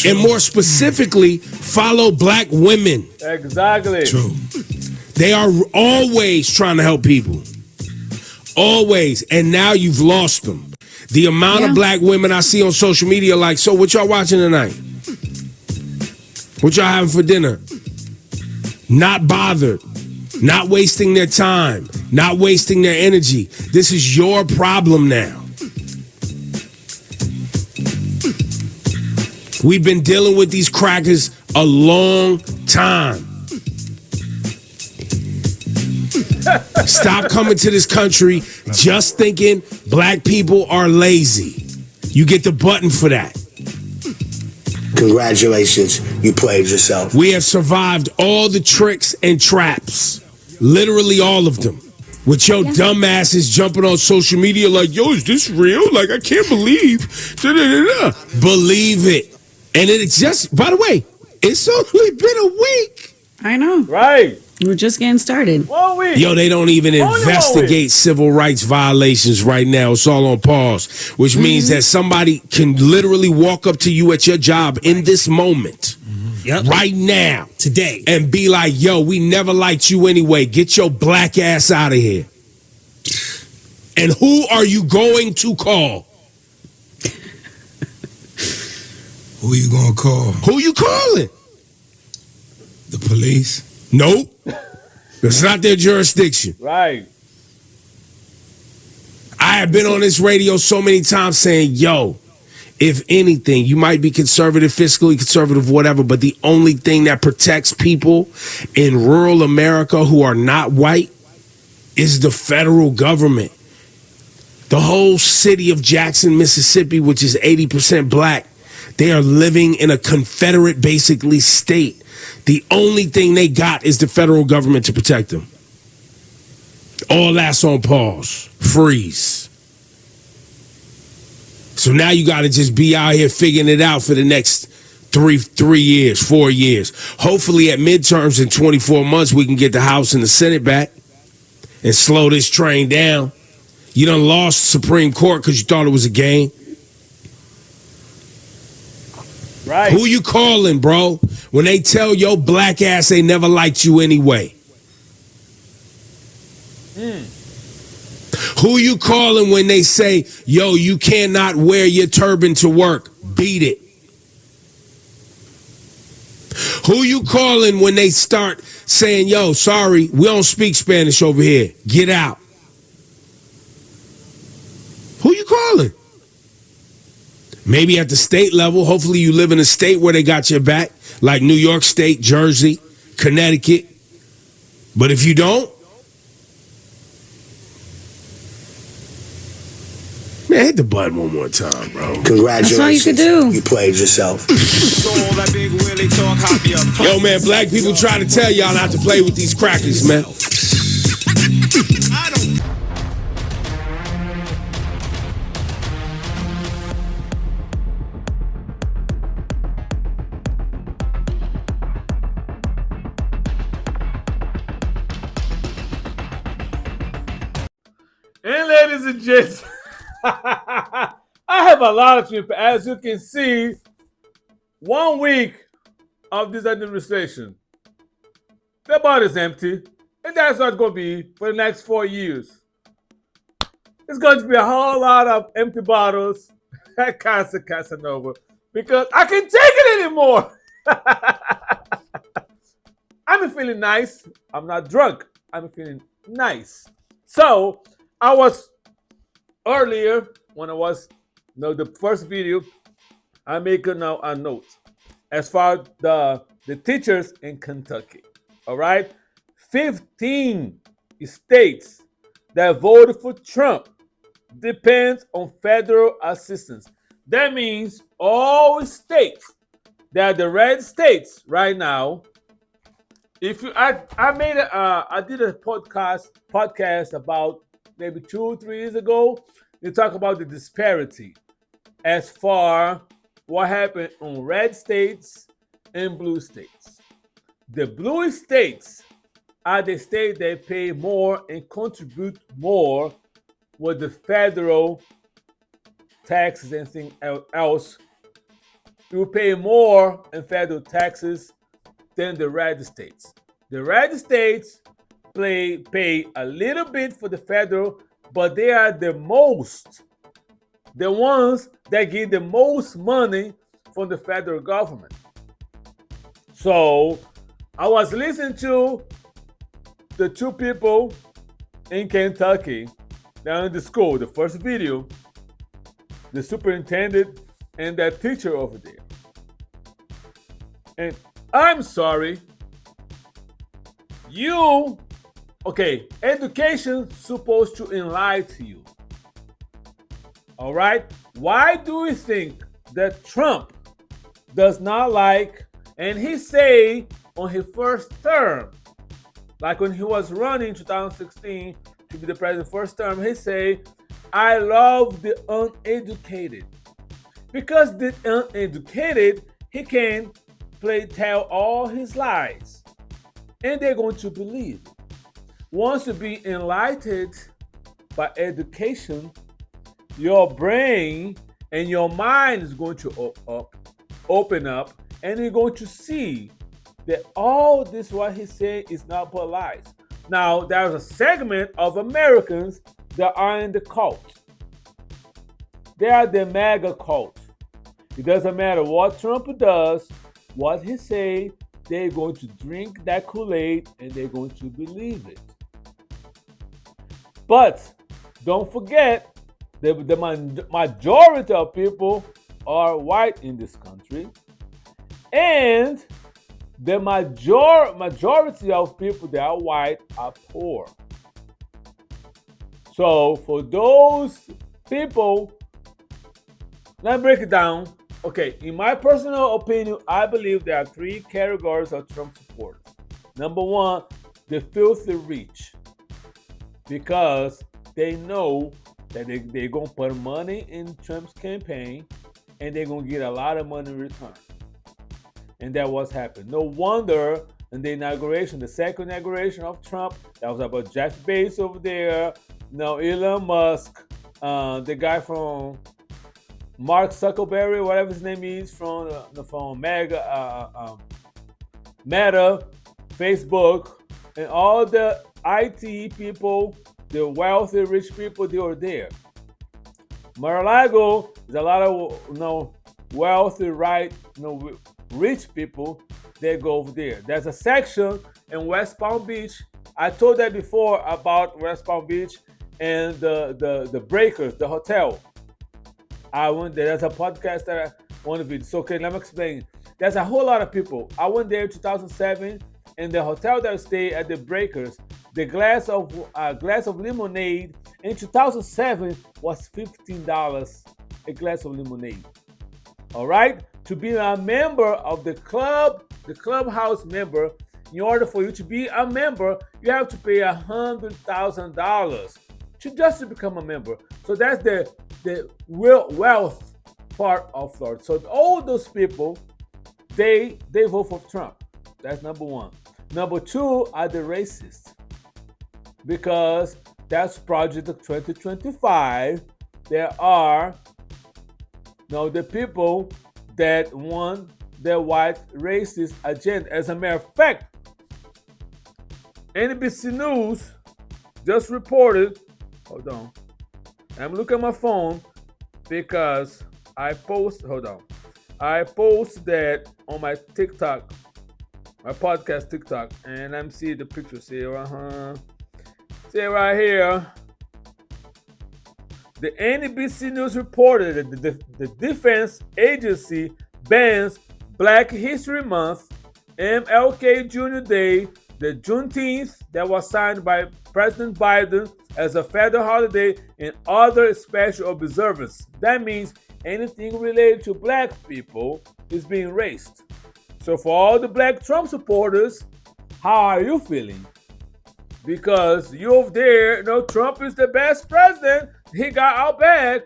And more specifically, follow black women. Exactly. True. They are always trying to help people. Always. And now you've lost them. The amount of black women I see on social media like, so what y'all watching tonight? What y'all having for dinner? Not bothered. Not wasting their time. Not wasting their energy. This is your problem now. We've been dealing with these crackers a long time. Stop coming to this country just thinking black people are lazy. You get the button for that. Congratulations, you played yourself. We have survived all the tricks and traps. Literally all of them. With your dumb asses jumping on social media like, yo, is this real? Like, I can't believe. Da-da-da-da. Believe it. And it's just, by the way, it's only been a week. I know. Right. We're just getting started. 1 week. Yo, they don't even investigate civil rights violations right now. It's all on pause, which means that somebody can literally walk up to you at your job in this moment, right now, today, and be like, yo, we never liked you anyway. Get your black ass out of here. And who are you going to call? Who you gonna call? Who you calling? The police? Nope. It's not their jurisdiction. Right. I have been on this radio so many times saying, yo, if anything, you might be conservative, fiscally conservative, whatever, but the only thing that protects people in rural America who are not white is the federal government. The whole city of Jackson, Mississippi, which is 80% black, they are living in a Confederate, basically, state. The only thing they got is the federal government to protect them. All that's on pause. Freeze. So now you got to just be out here figuring it out for the next 3 years, 4 years. Hopefully at midterms in 24 months, we can get the House and the Senate back and slow this train down. You done lost Supreme Court because you thought it was a game. Right. Who you calling, bro, when they tell your black ass they never liked you anyway? Who you calling when they say, yo, you cannot wear your turban to work? Beat it. Who you calling when they start saying, yo, sorry, we don't speak Spanish over here. Get out. Who you calling? Maybe at the state level. Hopefully you live in a state where they got your back, like New York State, Jersey, Connecticut. But if you don't, man, hit the button one more time, bro. Congratulations. That's all you could do. You played yourself. Yo, man, black people try to tell y'all not to play with these crackers, man. And ladies and gents, I have a lot of people. As you can see, 1 week of this administration, the body is empty. And that's what it's going to be for the next 4 years. It's going to be a whole lot of empty bottles at Casa Casanova because I can't take it anymore. I'm feeling nice. I'm not drunk. I'm feeling nice. So, I was earlier when I was the first video, I make a note as far as the teachers in Kentucky. All right, 15 states that voted for Trump depends on federal assistance. That means all states that are the red states right now. If you, I did a podcast about maybe 2 or 3 years ago. You talk about the disparity as far what happened on red states and blue states. The blue states are the states that pay more and contribute more with the federal taxes and anything else. You pay more in federal taxes than the red states. The red states pay a little bit for the federal, but they are the ones that get the most money from the federal government. So I was listening to the 2 people in Kentucky down in the school, the first video, the superintendent and that teacher over there. And I'm sorry, education supposed to enlighten you. All right? Why do we think that Trump does not like, and he say on his first term, like when he was running in 2016 to be the president first term, he say, I love the uneducated. Because the uneducated, he can tell all his lies. And they're going to believe. Once you be enlightened by education, your brain and your mind is going to open up, and you're going to see that all this what he's saying is not but lies. Now, there's a segment of Americans that are in the cult. They are the MAGA cult. It doesn't matter what Trump does, what he say, they're going to drink that Kool-Aid and they're going to believe it. But don't forget, the majority of people are white in this country, and the majority of people that are white are poor. So for those people, let's break it down. Okay, in my personal opinion, I believe there are 3 categories of Trump supporters. Number 1, the filthy rich, because they know that they're going to put money in Trump's campaign and they're going to get a lot of money in return. And that was happening. No wonder in the inauguration, the second inauguration of Trump, that was about Jeff Bezos over there, Elon Musk, the guy from Mark Zuckerberg, whatever his name is, from MAGA, Meta, Facebook, and all the IT people, the wealthy, rich people, they were there. Mar-a-Lago is a lot of wealthy, rich people. They go over there. There's a section in West Palm Beach. I told that before about West Palm Beach and the Breakers, the hotel. I went there. There's a podcast that I want to be. So okay, let me explain. There's a whole lot of people. I went there in 2007, and the hotel that I stayed at the Breakers, the glass of lemonade in 2007 was $15 a glass of lemonade. All right, to be a member of the club, the clubhouse member, in order for you to be a member, you have to pay $100,000 just to become a member. So that's the wealth part of Florida. So all those people, they vote for Trump. That's number 1. Number 2 are the racists, because that's Project 2025. There are the people that want the white racist agenda. As a matter of fact, NBC News just reported, hold on, I'm looking at my phone because I post that on my TikTok, my podcast TikTok, and I'm seeing the pictures here. See right here. The NBC News reported that the Defense Agency bans Black History Month, MLK Jr. Day, the Juneteenth that was signed by President Biden as a federal holiday, and other special observances. That means anything related to Black people is being erased. So for all the Black Trump supporters, how are you feeling? Because you over there, Trump is the best president. He got our back.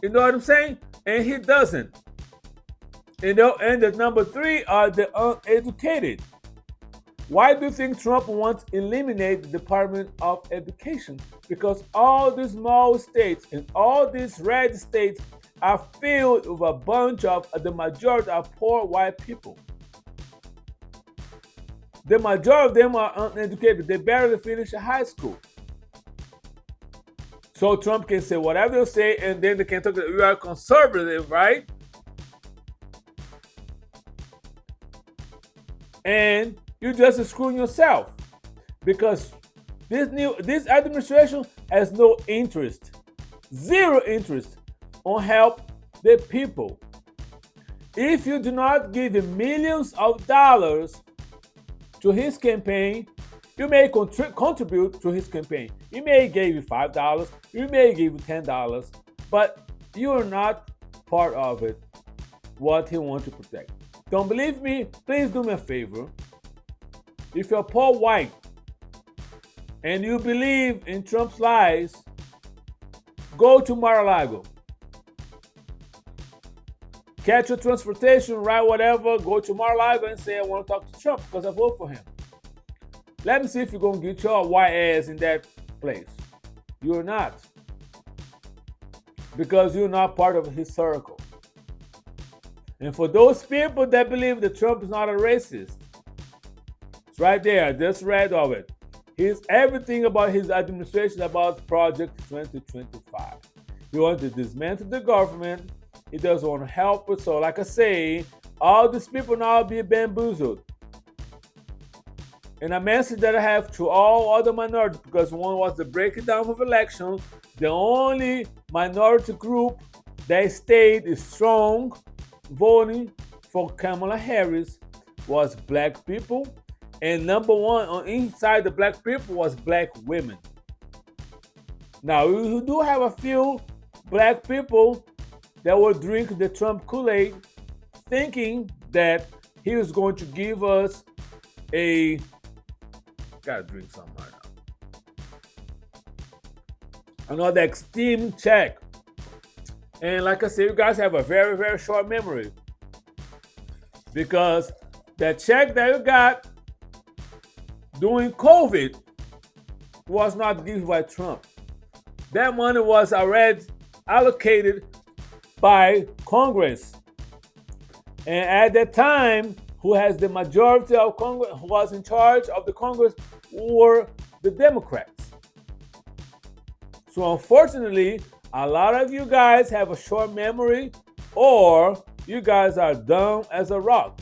You know what I'm saying? And he doesn't. And the number 3 are the uneducated. Why do you think Trump wants to eliminate the Department of Education? Because all these small states and all these red states are filled with a bunch of the majority of poor white people. The majority of them are uneducated. They barely finish high school. So Trump can say whatever they say, and then they can talk that you are conservative, right? And you're just screwing yourself, because this administration has no interest, zero interest on help the people. If you do not give him millions of dollars to his campaign, you may contribute to his campaign. He may give you $5, he may give you $10, but you are not part of it, what he wants to protect. Don't believe me? Please do me a favor. If you're poor white and you believe in Trump's lies, go to Mar-a-Lago. Catch your transportation, ride whatever, go to Mar-a-Lago and say, I want to talk to Trump because I vote for him. Let me see if you're going to get your white ass in that place. You're not. Because you're not part of his circle. And for those people that believe that Trump is not a racist, it's right there. I just read of it. He's everything about his administration about Project 2025. He wants to dismantle the government. He doesn't want to help it. So like I say, all these people now be bamboozled. And a message that I have to all other minorities, because one was the breakdown of elections, the only minority group that stayed strong voting for Kamala Harris was black people. And number one on inside the black people was black women. Now, we do have a few black people that will drink the Trump Kool-Aid thinking that he was going to give us a... Gotta drink something right now. Another extreme check. And like I said, you guys have a very, very short memory. Because that check that you got during COVID was not given by Trump. That money was already allocated by Congress. And at that time, who has the majority of Congress, who was in charge of the Congress, were the Democrats. So unfortunately, a lot of you guys have a short memory, or you guys are dumb as a rock.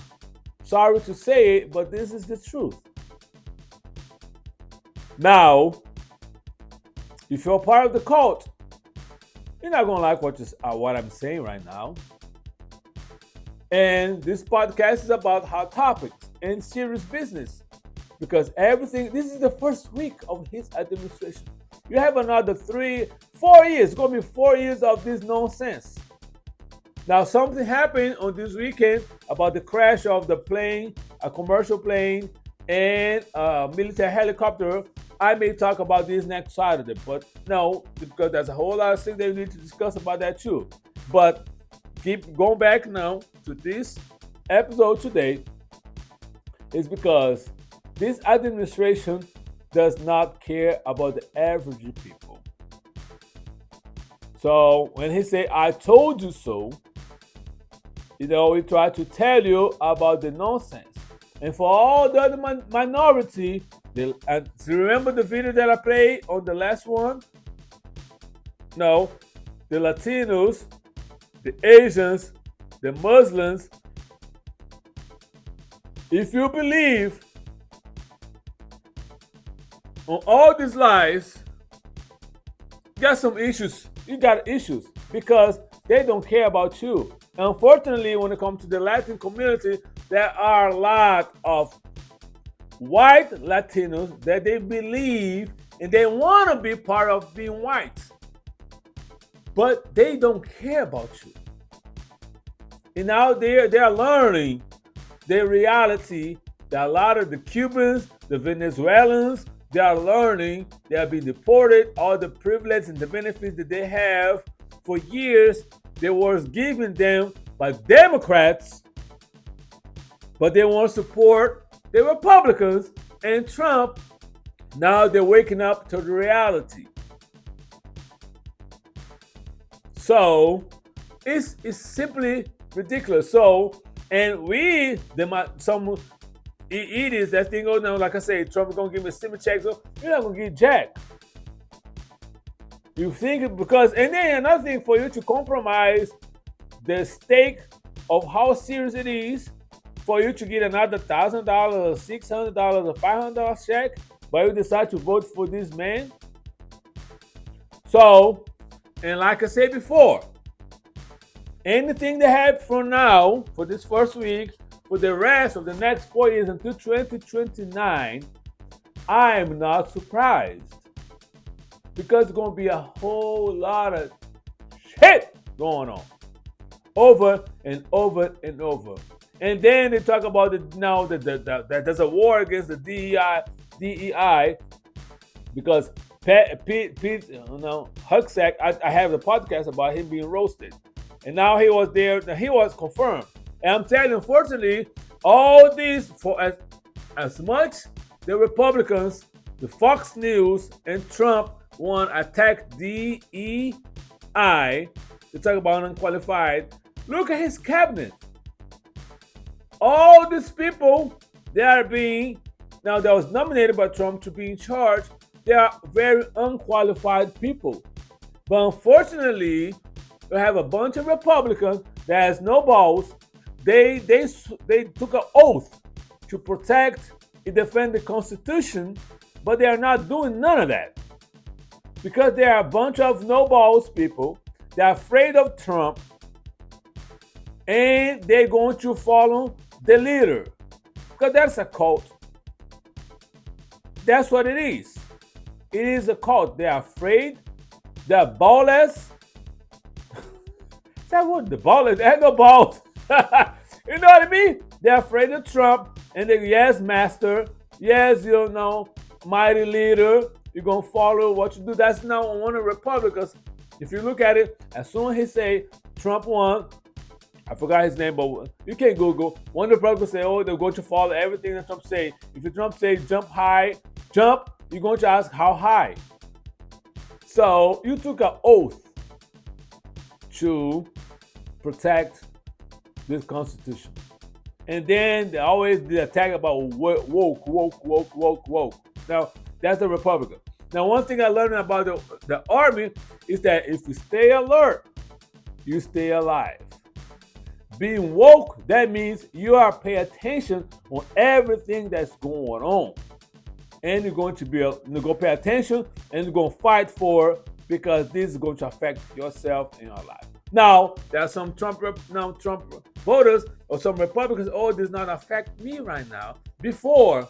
Sorry to say it, but this is the truth. Now, if you're part of the cult, you're not gonna like what I'm saying right now. And this podcast is about hot topics and serious business, because this is the first week of his administration. You have another 4 years. It's gonna be 4 years of this nonsense. Now, something happened on this weekend about the crash of the plane, a commercial plane, and a military helicopter. I may talk about this next Saturday, but no, because there's a whole lot of things that we need to discuss about that too. But keep going back now to this episode today is because this administration does not care about the average people. So when he say, I told you so, we try to tell you about the nonsense. And for all the other minority, remember the video that I played on the last one? No, the Latinos, the Asians, the Muslims. If you believe on all these lies, you got some issues. You got issues because they don't care about you. Unfortunately, when it comes to the Latin community, there are a lot of white Latinos that they believe and they want to be part of being white, but they don't care about you. And now they are learning the reality that a lot of the Cubans, the Venezuelans, they are learning they are being deported. All the privilege and the benefits that they have for years, they was given them by Democrats, but they want to support the Republicans and Trump. Now they're waking up to the reality. So it's simply ridiculous. So, and some idiots that think, oh no, like I say, Trump is gonna give me a stimulus check. So you're not gonna get jack. You think because, and then another thing for you to compromise the stake of how serious it is for you to get another $1,000, $600, or $500 check, but you decide to vote for this man. So, and like I said before, anything they have for now, for this first week, for the rest of the next 4 years until 2029, I am not surprised. Because it's going to be a whole lot of shit going on. Over and over and over. And then they talk about it now that there's a war against the DEI because Pete Hucksack, I have a podcast about him being roasted. And now he was there, he was confirmed. And I'm telling you, unfortunately, all these, for as much the Republicans, the Fox News, and Trump want to attack DEI, they talk about unqualified. Look at his cabinet. All these people, they are being, now that was nominated by Trump to be in charge, they are very unqualified people. But unfortunately, we have a bunch of Republicans that has no balls. They took an oath to protect and defend the Constitution, but they are not doing none of that. Because they are a bunch of no balls people. They're afraid of Trump. And they're going to follow the leader. Because that's a cult. That's what it is. It is a cult. They're afraid. They're ballless. Is that what? The ballless? They have no balls. You know what I mean? They're afraid of Trump. And they, yes, master. Yes, mighty leader. You're going to follow what you do. That's not one of the Republicans. If you look at it, as soon as he say Trump won, I forgot his name, but you can Google. One of the Republicans say, oh, they're going to follow everything that Trump say. If Trump say jump high, jump, you're going to ask how high. So you took an oath to protect this Constitution. And then they always did attack about woke. Now, that's the Republican. Now, one thing I learned about the Army is that if you stay alert, you stay alive. Being woke, that means you are paying attention on everything that's going on. And you're going to pay attention and you're going to fight for it because this is going to affect yourself and your life. Now, there are some Trump voters or some Republicans, oh, this does not affect me right now. Before.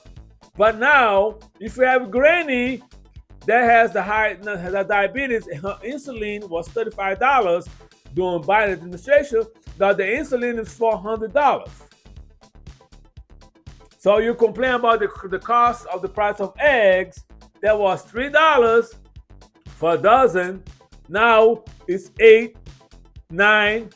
But now, if you have Granny that has the diabetes and her insulin was $35 during Biden administration, now the insulin is $400. So you complain about the cost of the price of eggs that was $3 for a dozen. Now it's $8, $9,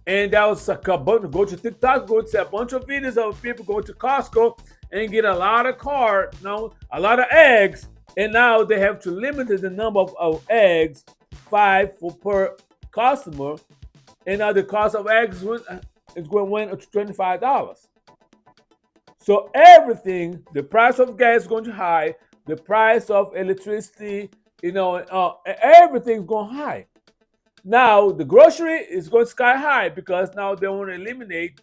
and that was go to TikTok, go to a bunch of videos of people going to Costco and get a lot of a lot of eggs, and now they have to limit the number of eggs, 5 per customer, and now the cost of eggs is going to went up to $25. So everything, the price of gas is going to high, the price of electricity, everything's going high. Now the grocery is going sky high because now they want to eliminate.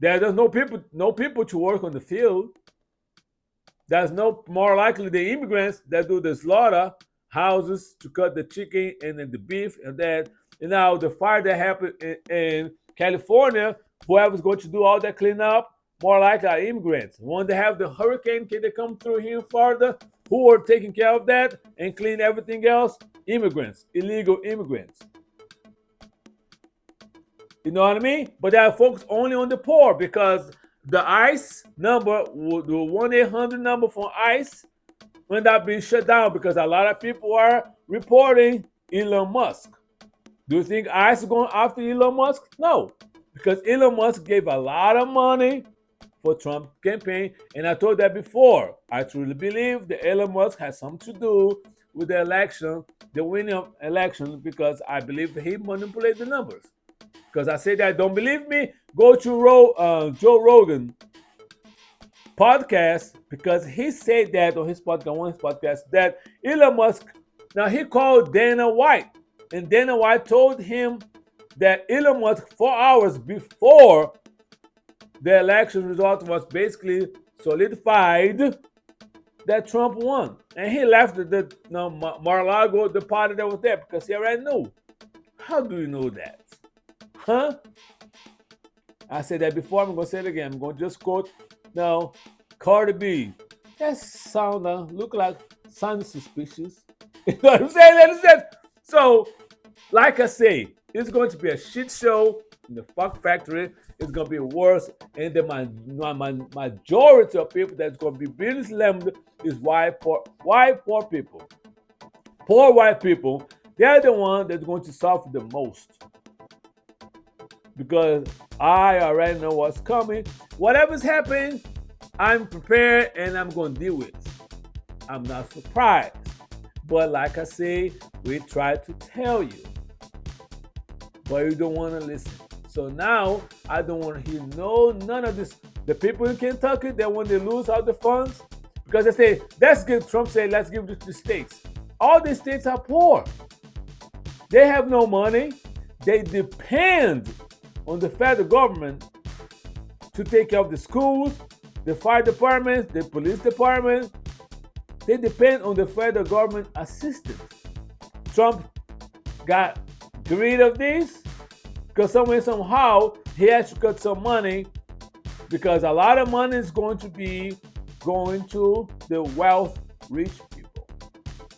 There's no people to work on the field. There's no more likely the immigrants that do the slaughter houses to cut the chicken and then the beef and that. And now the fire that happened in California, whoever's going to do all that cleanup, more likely are immigrants. When they have the hurricane, can they come through here in Florida? Who are taking care of that and clean everything else? Immigrants, illegal immigrants. You know what I mean? But they are focused only on the poor because the ICE number, the 1-800 number for ICE, ended up being shut down because a lot of people are reporting Elon Musk. Do you think ICE is going after Elon Musk? No, because Elon Musk gave a lot of money for Trump campaign, and I told that before. I truly believe that Elon Musk has something to do with the election, the winning of election, because I believe he manipulated the numbers. Because I say that, don't believe me? Go to Joe Rogan podcast, because he said that on his podcast, that Elon Musk, now he called Dana White, and Dana White told him that Elon Musk 4 hours before the election result was basically solidified that Trump won. And he left Mar-a-Lago, the party that was there, because he already knew. How do you know that? Huh? I said that before, I'm going to say it again. I'm going to just quote now Cardi B. That sounds suspicious. You know what I'm saying? So, like I say, it's going to be a shit show in the fuck factory. It's going to be worse. And the majority of people that's going to be really slammed is white poor people. Poor white people, they're the one that's going to suffer the most. Because I already know what's coming. Whatever's happening, I'm prepared and I'm going to deal with it. I'm not surprised. But like I say, we try to tell you. But you don't want to listen. So now, I don't want to hear none of this. The people in Kentucky, that when they lose all the funds, because they say, Trump said, let's give it to the states. All the states are poor. They have no money. They depend on the federal government to take care of the schools, the fire departments, the police department. They depend on the federal government assistance. Trump got rid of this because somehow he has to cut some money because a lot of money is going to be going to the wealth rich people.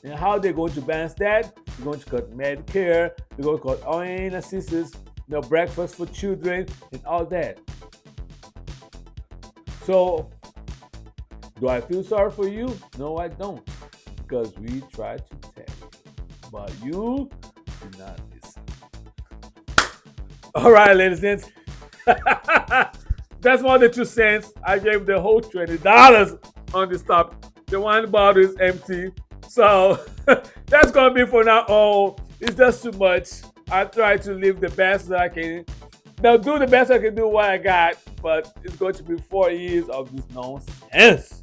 And how they're going to balance that? They're going to cut Medicare, they're going to cut OAN assistance, breakfast for children, and all that. So, do I feel sorry for you? No, I don't. Because we try to tell you. But you do not listen. All right, ladies and gents. That's more than 2 cents. I gave the whole $20 on this topic. The wine bottle is empty. So, that's going to be for now. Oh, it's just too much. I try to live the best that I can. Now, do the best I can do what I got. But it's going to be 4 years of this nonsense.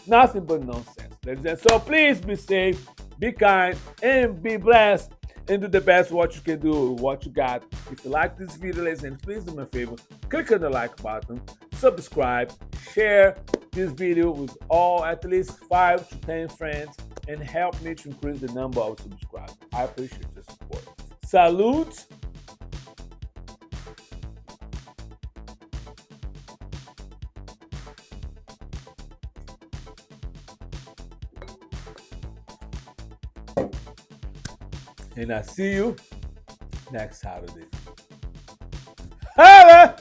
Nothing but nonsense. So please be safe, be kind, and be blessed. And do the best what you can do with what you got. If you like this video, ladies and please do me a favor. Click on the like button, subscribe, share this video with at least 5 to 10 friends, and help me to increase the number of subscribers. I appreciate your support. Salute. And I see you next Saturday. Holla!